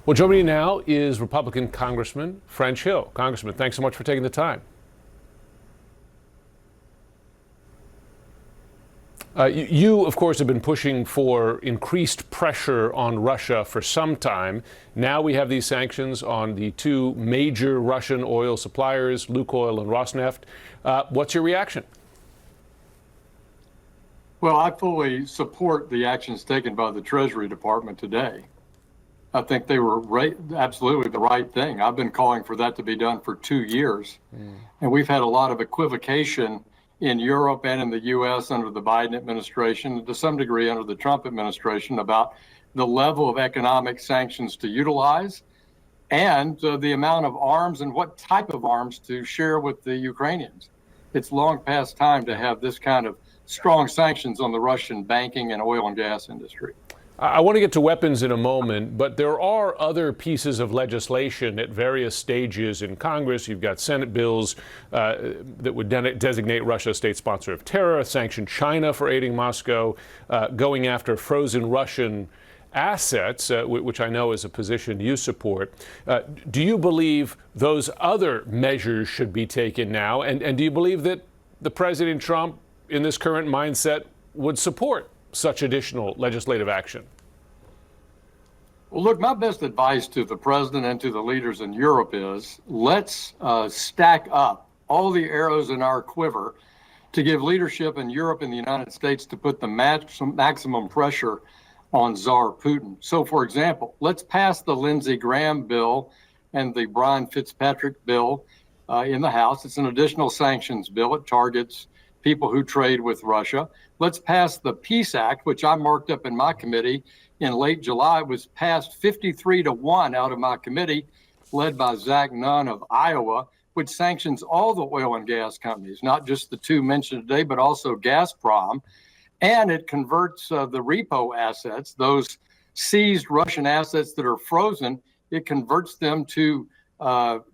Well, joining me now is Republican Congressman French Hill. Congressman, thanks so much for taking the time. You, of course, have been pushing for increased pressure on Russia for some time. Now we have these sanctions on the two major Russian oil suppliers, Lukoil and Rosneft. What's your reaction? Well, I fully support the actions taken by the Treasury Department today. I think they were absolutely the right thing. I've been calling for that to be done for 2 years. And we've had a lot of equivocation in Europe and in the U.S. under the Biden administration, and to some degree under the Trump administration, about the level of economic sanctions to utilize and the amount of arms and what type of arms to share with the Ukrainians. It's long past time to have this kind of strong sanctions on the Russian banking and oil and gas industry. I want to get to weapons in a moment, but there are other pieces of legislation at various stages in Congress. You've got Senate bills that would designate Russia a state sponsor of terror, sanction China for aiding Moscow, going after frozen Russian assets, which I know is a position you support. Do you believe those other measures should be taken now? And do you believe that the President Trump, in this current mindset, would support such additional legislative action? Well, look, my best advice to the president and to the leaders in Europe is let's stack up all the arrows in our quiver to give leadership in Europe and the United States to put the maximum pressure on Tsar Putin. So, for example, let's pass the Lindsey Graham bill and the Brian Fitzpatrick bill in the House. It's an additional sanctions bill. It targets people who trade with Russia. Let's pass the Peace Act, which I marked up in my committee in late July. It was passed 53-1 out of my committee, led by Zach Nunn of Iowa, which sanctions all the oil and gas companies, not just the two mentioned today, but also Gazprom. And it converts the repo assets, those seized Russian assets that are frozen, it converts them to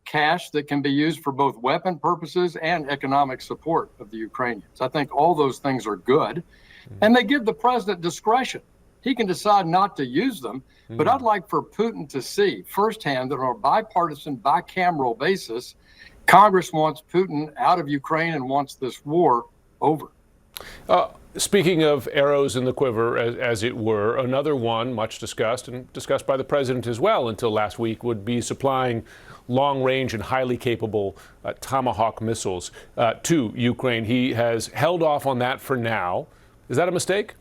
cash that can be used for both weapon purposes and economic support of the Ukrainians. I think all those things are good. And they give the president discretion. He can decide not to use them. But I'd like for Putin to see firsthand that on a bipartisan, bicameral basis, Congress wants Putin out of Ukraine and wants this war over. Speaking of arrows in the quiver, as it were, another one much discussed and discussed by the president as well until last week would be supplying long-range and highly capable Tomahawk missiles to Ukraine. He has held off on that for now. Is that a mistake?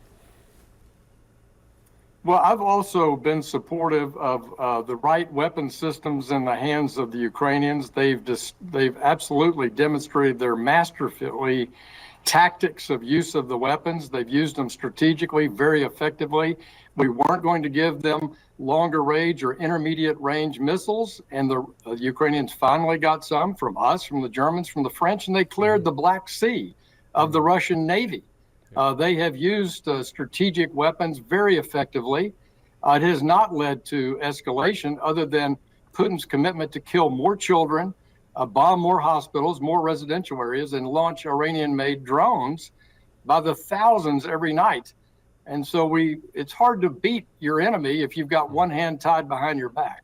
Well, I've also been supportive of the right weapon systems in the hands of the Ukrainians. They've absolutely demonstrated their masterfully tactics of use of the weapons. They've used them strategically, very effectively. We weren't going to give them longer range or intermediate range missiles, and the Ukrainians finally got some from us, from the Germans, from the French, and they cleared the Black Sea of the Russian Navy. They have used strategic weapons very effectively. It has not led to escalation other than Putin's commitment to kill more children, bomb more hospitals, more residential areas, and launch Iranian-made drones by the thousands every night. And so it's hard to beat your enemy if you've got one hand tied behind your back.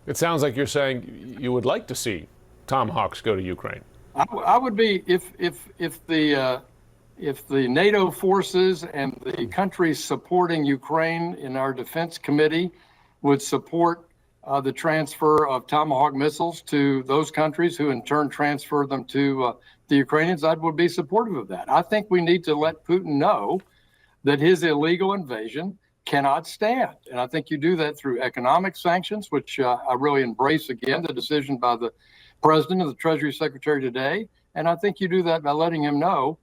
It sounds like you're saying you would like to see Tomahawks go to Ukraine. I would be if the NATO forces and the countries supporting Ukraine in our defense committee would support the transfer of Tomahawk missiles to those countries who in turn transfer them to the Ukrainians, I would be supportive of that. I think we need to let Putin know that his illegal invasion cannot stand. And I think you do that through economic sanctions, which I really embrace, again, the decision by the president and the Treasury Secretary today. And I think you do that by letting him know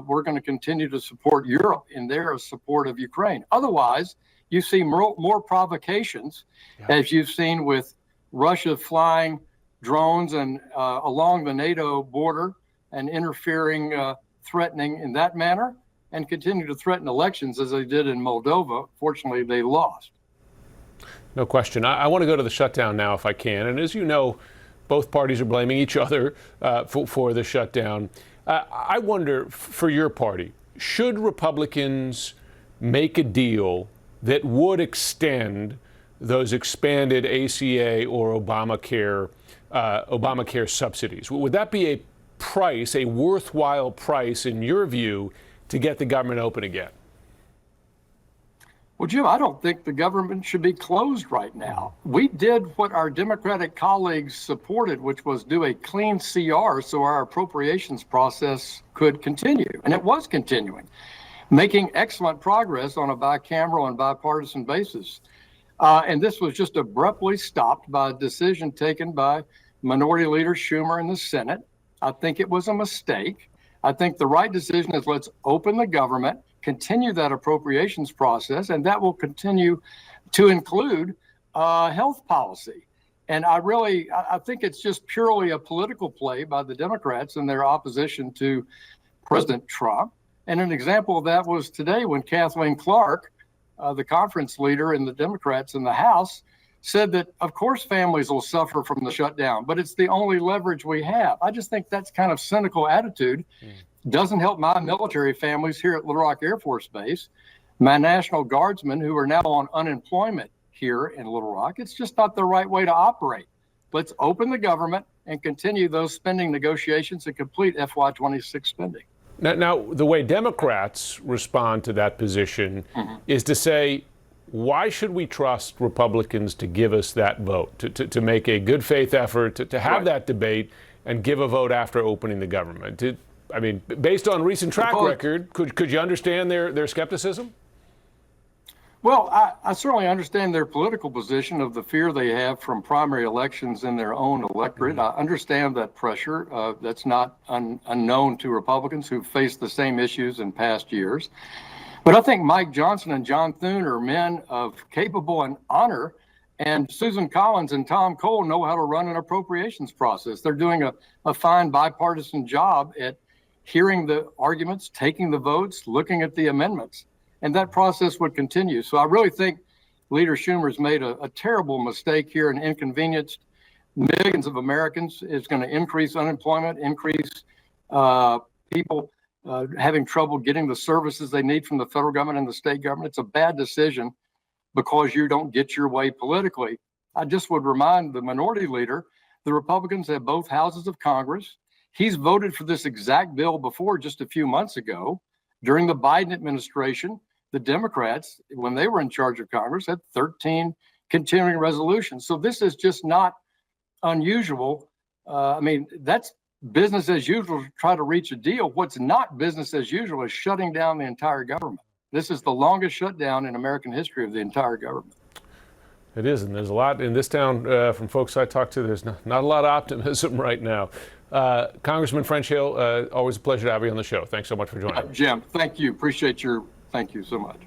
we're going to continue to support Europe in their support of Ukraine. Otherwise, you see more provocations, as you've seen with Russia flying drones and along the NATO border and interfering, threatening in that manner, and continue to threaten elections as they did in Moldova. Fortunately, they lost. No question. I want to go to the shutdown now if I can. And as you know, both parties are blaming each other for the shutdown. I wonder, for your party, should Republicans make a deal that would extend those expanded ACA or Obamacare subsidies? Would that be a price, a worthwhile price, in your view, to get the government open again? Well, Jim, I don't think the government should be closed right now. We did what our Democratic colleagues supported, which was do a clean CR so our appropriations process could continue. And it was continuing, making excellent progress on a bicameral and bipartisan basis. And this was just abruptly stopped by a decision taken by Minority Leader Schumer in the Senate. I think it was a mistake. I think the right decision is let's open the government, continue that appropriations process, and that will continue to include health policy. And I think it's just purely a political play by the Democrats in their opposition to President Trump. And an example of that was today when Kathleen Clark, the conference leader in the Democrats in the House, said that, of course, families will suffer from the shutdown, but it's the only leverage we have. I just think that's kind of cynical attitude. Doesn't help my military families here at Little Rock Air Force Base, my National Guardsmen who are now on unemployment here in Little Rock. It's just not the right way to operate. Let's open the government and continue those spending negotiations and complete FY26 spending. Now, the way Democrats respond to that position is to say, why should we trust Republicans to give us that vote, to make a good faith effort, to have that debate and give a vote after opening the government? I mean, based on recent track record, could you understand their skepticism? Well, I certainly understand their political position of the fear they have from primary elections in their own electorate. I understand that pressure. That's not unknown to Republicans who've faced the same issues in past years. But I think Mike Johnson and John Thune are men of capable and honor, and Susan Collins and Tom Cole know how to run an appropriations process. They're doing a fine bipartisan job at hearing the arguments, taking the votes, looking at the amendments, and that process would continue. So I really think Leader Schumer's made a terrible mistake here and inconvenienced millions of Americans. It's going to increase unemployment, increase people having trouble getting the services they need from the federal government and the state government. It's a bad decision because you don't get your way politically. I just would remind the minority leader, the Republicans have both houses of Congress. He's voted for this exact bill before just a few months ago. During the Biden administration, the Democrats, when they were in charge of Congress, had 13 continuing resolutions. So this is just not unusual. I mean, that's business as usual to try to reach a deal. What's not business as usual is shutting down the entire government. This is the longest shutdown in American history of the entire government. It is, and there's a lot in this town from folks I talked to. There's not a lot of optimism right now. Congressman French Hill, always a pleasure to have you on the show. Thanks so much for joining. Jim, thank you. Thank you so much.